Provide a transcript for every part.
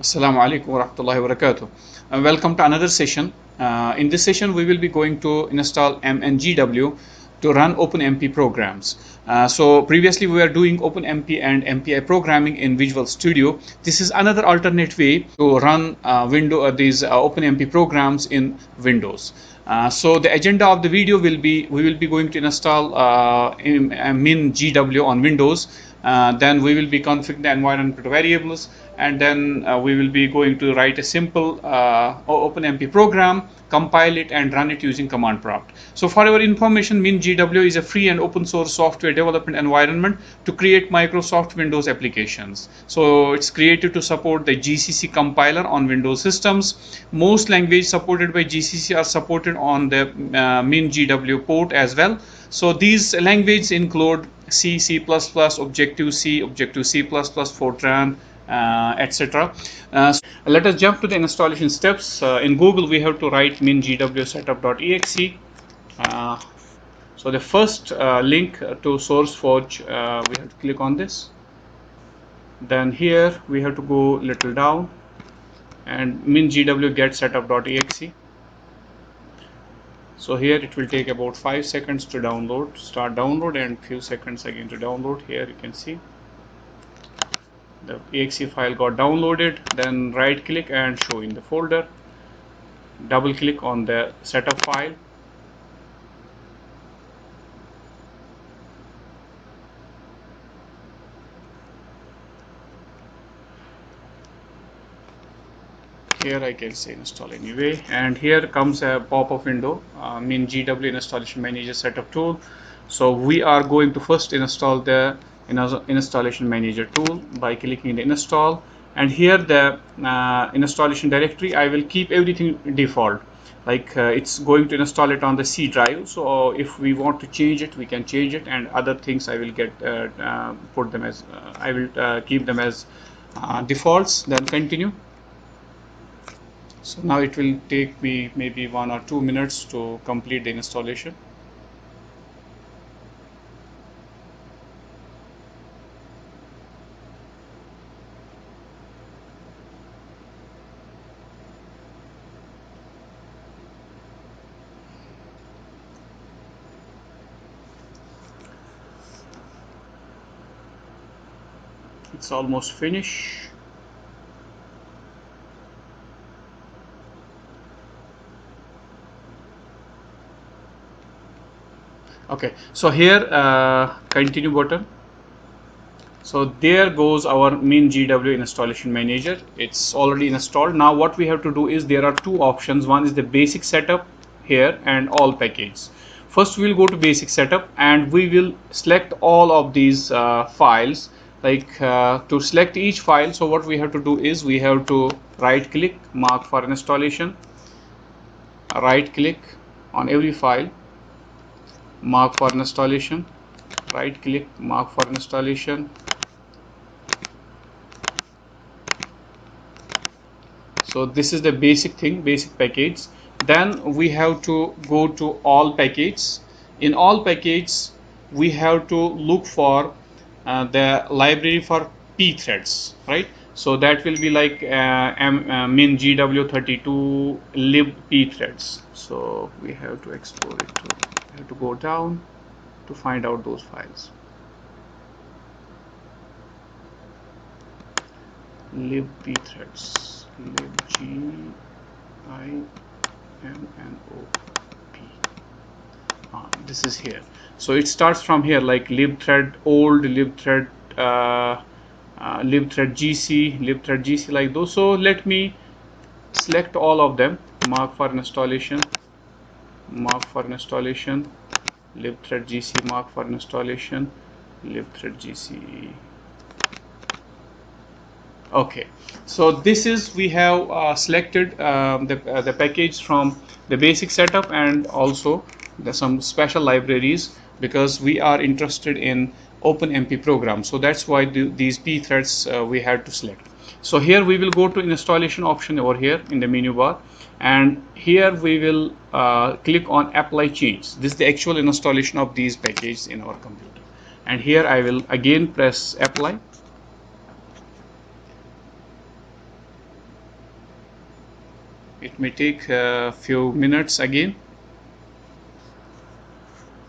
Assalamu alaikum wa rahmatullahi wa barakatuh. Welcome to another session. In this session, we will be going to install MinGW to run OpenMP programs. So previously we were doing OpenMP and MPI programming in Visual Studio. This is another alternate way to run these OpenMP programs in Windows. So the agenda of the video will be we will be going to install MinGW on Windows. Then we will be configuring the environment variables, and then we will be going to write a simple OpenMP program, compile it, and run it using command prompt. So for our information, MinGW is a free and open source software development environment to create Microsoft Windows applications. So it's created to support the GCC compiler on Windows systems. Most languages supported by GCC are supported on the MinGW port as well. So these languages include C, C++, Objective-C, Objective-C++, Fortran, etc. Let us jump to the installation steps. In Google, we have to write mingw setup.exe. So the first link to SourceForge, we have to click on this. Then here we have to go little down and mingw get setup.exe. So here it will take about 5 seconds to download, start download, and few seconds again to download. Here you can see the exe file got downloaded. Then right click and show in the folder. Double click on the setup file. Here I can say install anyway, and here comes a pop-up window, MinGW installation manager setup tool. So we are going to first install the installation manager tool by clicking the install, and here the installation directory, I will keep everything default, like it's going to install it on the C drive. So if we want to change it, we can change it, and other things I will get put them as I will keep them as defaults. Then continue. So now it will take me maybe 1 or 2 minutes to complete the installation. It's almost finished. Okay, so here continue button. So there goes our MinGW installation manager. It's already installed. Now what we have to do is there are two options. One is the basic setup here and all package. First we will go to basic setup and we will select all of these files, like to select each file. So what we have to do is we have to right click, mark for installation, right click on every file, mark for installation, right click, mark for installation. So this is the basic thing, basic package. Then we have to go to all packages. In all packages, we have to look for the library for pthreads, right? So that will be like MinGW32 lib pthreads. So we have to explore it too. We have to go down to find out those files. Lib pthreads, lib GIMNOP. This is here. So it starts from here, like libthread old, libthread libthread gc, like those. So let me select all of them, mark for installation, mark for installation, libthread gc, mark for installation, libthread gc. Okay, so this is we have selected the package from the basic setup, and also some special libraries, because we are interested in OpenMP program. So that's why these pthreads we had to select. So here we will go to installation option over here in the menu bar, and here we will click on apply change. This is the actual installation of these packages in our computer, and here I will again press apply. It may take a few minutes again.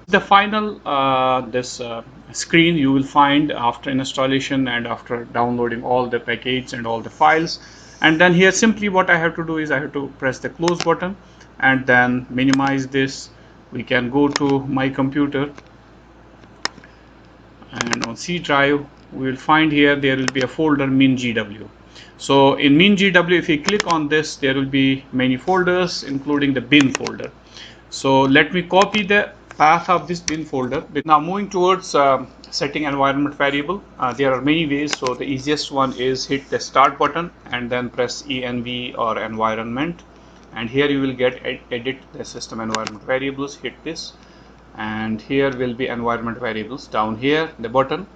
The final this screen you will find after installation and after downloading all the package and all the files. And then here simply what I have to do is I have to press the close button and then minimize this. We can go to my computer, and on C drive we will find here there will be a folder MinGW. So in MinGW, if you click on this, there will be many folders including the bin folder. So let me copy the path of this bin folder. Now moving towards setting environment variable, there are many ways. So the easiest one is hit the start button and then press env or environment, and here you will get edit the system environment variables. Hit this, and here will be environment variables. Down here the button,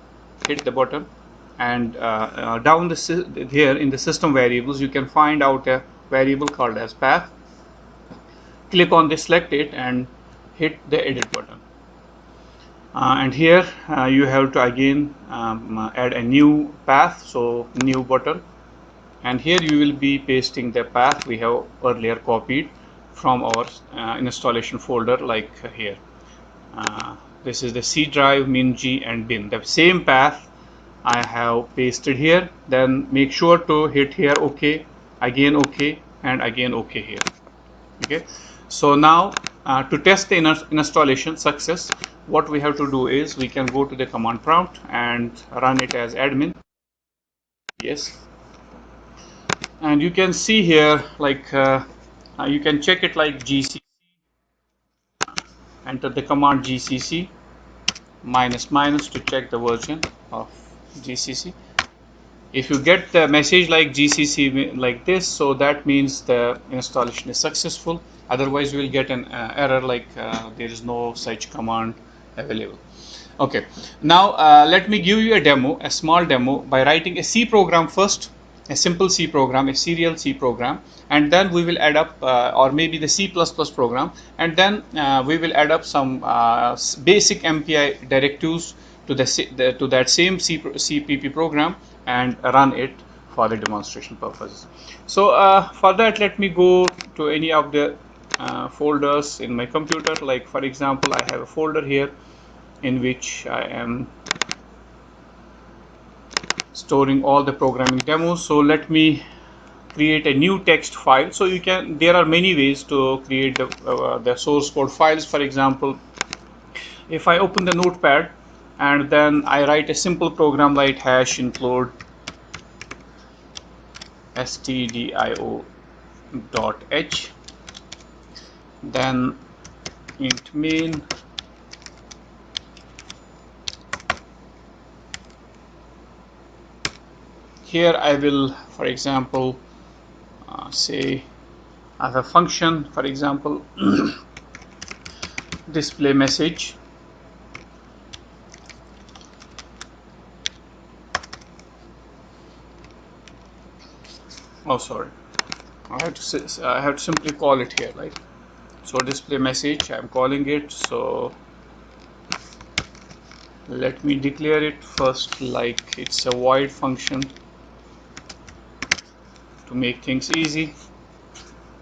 hit the button, and down here in the system variables you can find out a variable called as path. Click on this, select it, and hit the edit button. And here you have to again add a new path, so new button, and here you will be pasting the path we have earlier copied from our installation folder, like here. This is the C drive, MinG and bin, the same path I have pasted here. Then make sure to hit here OK, again OK, and again OK here. Okay, so now to test the installation success, what we have to do is we can go to the command prompt and run it as admin. Yes, and you can see here like you can check it like gcc, enter the command gcc -- to check the version of gcc. If you get the message like gcc like this, so that means the installation is successful. Otherwise you will get an error like there is no such command available. Okay, now let me give you a demo, a small demo, by writing a C program first, a simple C program, a serial C program, and then we will add up or maybe the C++ program, and then we will add up some basic MPI directives to to that same CPP program and run it for the demonstration purposes. So for that, let me go to any of the folders in my computer. Like for example, I have a folder here in which I am storing all the programming demos. So let me create a new text file. So you can, there are many ways to create the source code files. For example, if I open the notepad and then I write a simple program like hash include stdio.h, then int main, here I will, for example, say as a function, for example, display message. Oh, sorry, I have to simply call it here, like, so display message I'm calling it. So let me declare it first like it's a void function to make things easy,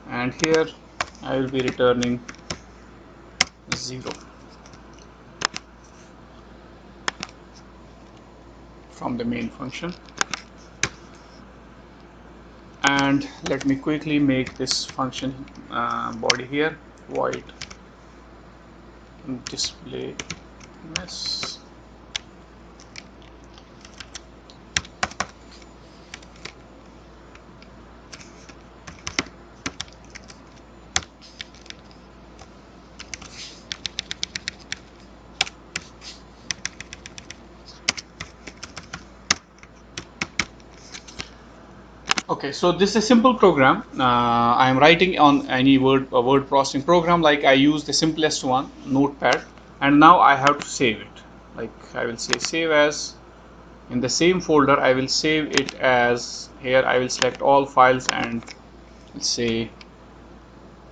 and here I will be returning 0 from the main function. And let me quickly make this function body here void display mess. Okay, so this is a simple program. I am writing on any word processing program. Like I use the simplest one, Notepad, and now I have to save it. Like I will say save as. In the same folder, I will save it as, here I will select all files and say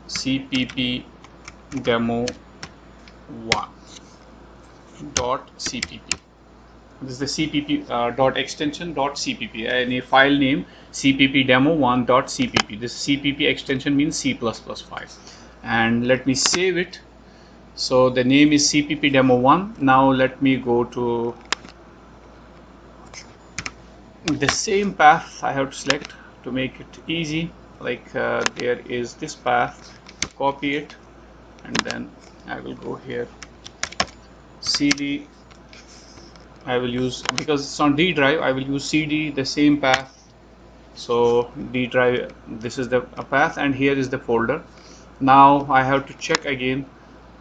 cpp demo1.cpp. This is the cpp dot extension dot cpp, and a file name cpp demo1 dot cpp. This cpp extension means C++ file, and let me save it. So the name is cpp demo1. Now let me go to the same path. I have to select to make it easy, like there is this path, copy it, and then I will go here, cd. I will use, because it's on D drive, I will use cd, the same path. So D drive, this is the path, and here is the folder. Now I have to check again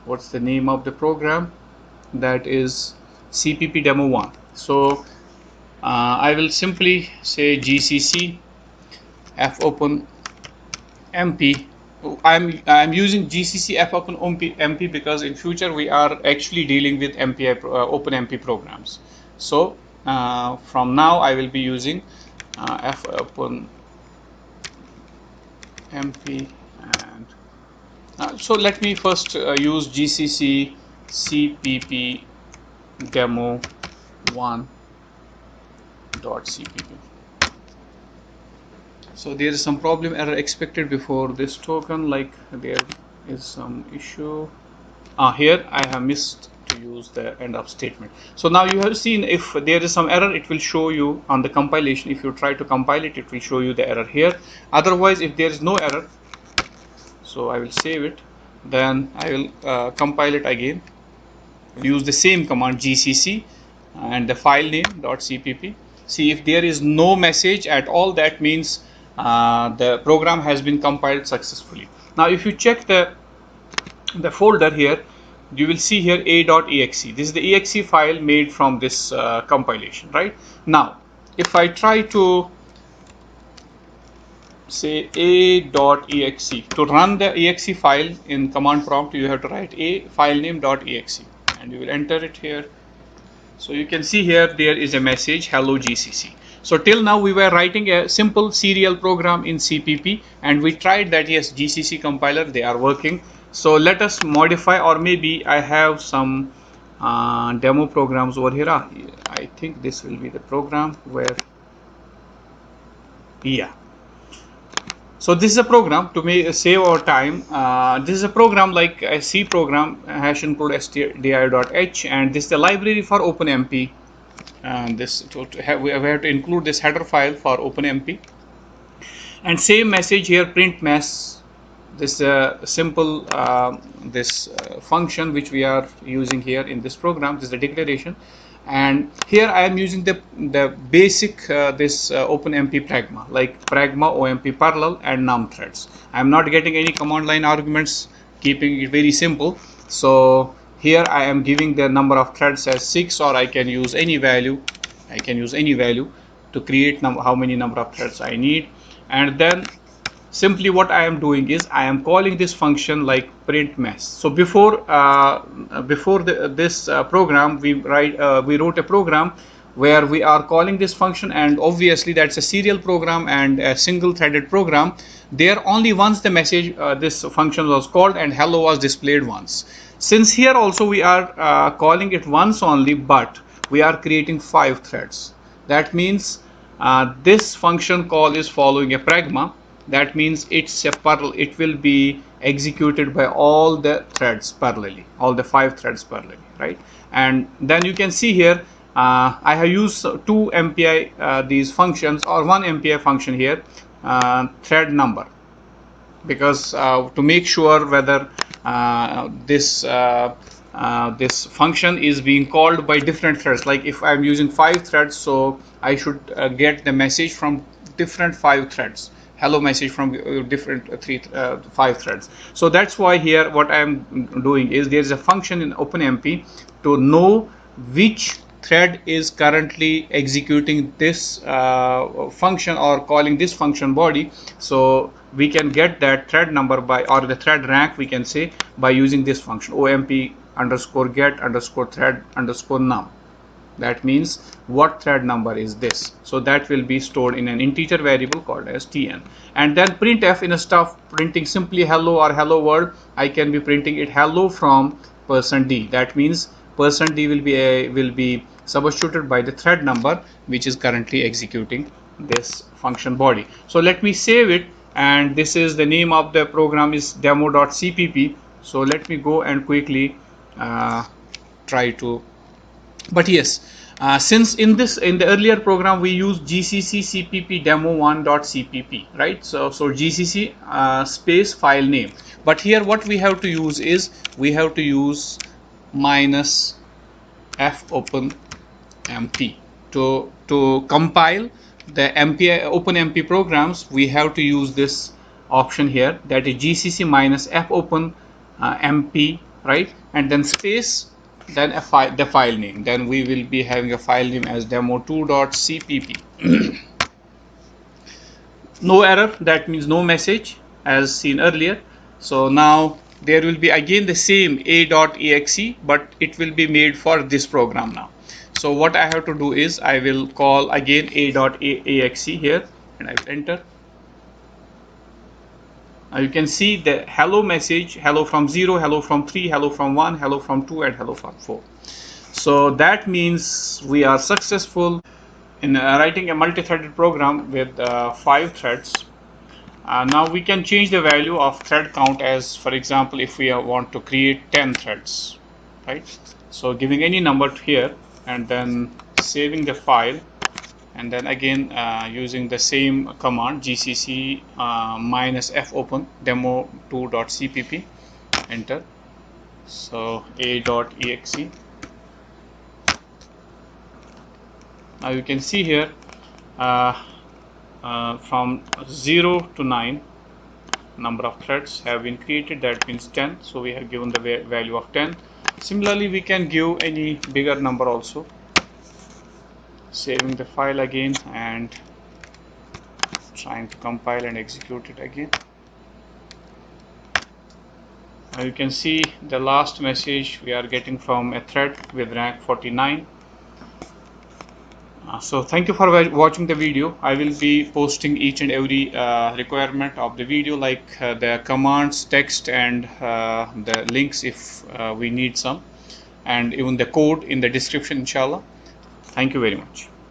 what's the name of the program. That is cpp demo1. So I will simply say gcc fopenmp. I'm using gcc fopenmp because in future we are actually dealing with MPI OpenMP programs. So from now I will be using fopenmp, and so let me first use gcc cpp demo 1 dot cpp. So there is some problem error expected before this token, like there is some issue. Here I have missed to use the end of statement. So now you have seen, if there is some error, it will show you on the compilation. If you try to compile it, it will show you the error here. Otherwise, if there is no error, so I will save it, then I will compile it again. Use the same command gcc and the file name .cpp. See, if there is no message at all, that means the program has been compiled successfully. Now if you check the folder here, you will see here a.exe. This is the exe file made from this compilation, right? Now if I try to say a.exe, to run the exe file in command prompt, you have to write a file name .exe, and you will enter it here. So you can see here there is a message, hello GCC. So till now we were writing a simple serial program in CPP, and we tried that, yes, GCC compiler, they are working. So let us modify, or maybe I have some demo programs over here. I think this will be the program where, yeah. So this is a program to save our time. This is a program like a C program, hash include stdio.h, and this is the library for OpenMP. And this we have to include this header file for OpenMP. And same message here, print mess. This simple function which we are using here in this program. This is the declaration, and here I am using the basic OpenMP pragma, like pragma OMP parallel and num threads. I am not getting any command line arguments, keeping it very simple. So here I am giving the number of threads as 6, or I can use any value. To create how many number of threads I need, and then simply what I am doing is I am calling this function like print mess. So before this program, we wrote a program where we are calling this function, and obviously that's a serial program and a single threaded program. There only once the message this function was called and hello was displayed once. Since here also we are calling it once only, but we are creating 5 threads. That means this function call is following a pragma. That means it's a parallel. It will be executed by all the threads parallelly, all the 5 threads parallelly, right? And then you can see here I have used 2 MPI these functions, or 1 MPI function here, thread number, because to make sure whether this function is being called by different threads. Like if I'm using 5 threads, so I should get the message from different 5 threads, hello message from different 5 threads. So that's why here what I'm doing is there is a function in OpenMP to know which thread is currently executing this function or calling this function body. So we can get that thread number by, or the thread rank we can say, by using this function omp underscore get underscore thread underscore num. That means what thread number is this. So that will be stored in an integer variable called as tn. And then printf, instead of printing simply hello or hello world, I can be printing it hello from %d. That means %d will be substituted by the thread number which is currently executing this function body. So let me save it, and this is the name of the program is demo.cpp. so let me go and quickly try to, but yes, since in the earlier program we used gcc cpp demo1.cpp, right? So gcc space file name, but here what we have to use is we have to use minus f openmp to compile the OpenMP programs. We have to use this option here, that is gcc minus f open mp, right? And then space, then the file name. Then we will be having a file name as demo2.cpp. No error, that means no message as seen earlier. So now there will be again the same a.exe, but it will be made for this program now. So what I have to do is I will call again a.exe here, and I will enter. Now you can see the hello message, hello from 0, hello from 3, hello from 1, hello from 2, and hello from 4. So that means we are successful in writing a multi-threaded program with 5 threads. Now we can change the value of thread count as, for example, if we want to create 10 threads, right? So giving any number here and then saving the file, and then again using the same command gcc minus f open demo2.cpp, enter. So a.exe. Now you can see here from 0 to 9 number of threads have been created, that means 10. So we have given the value of 10. Similarly, we can give any bigger number also. Saving the file again and trying to compile and execute it again. Now you can see the last message we are getting from a thread with rank 49. So thank you for watching the video. I will be posting each and every requirement of the video, like the commands, text, and the links if we need some, and even the code in the description, inshallah. Thank you very much.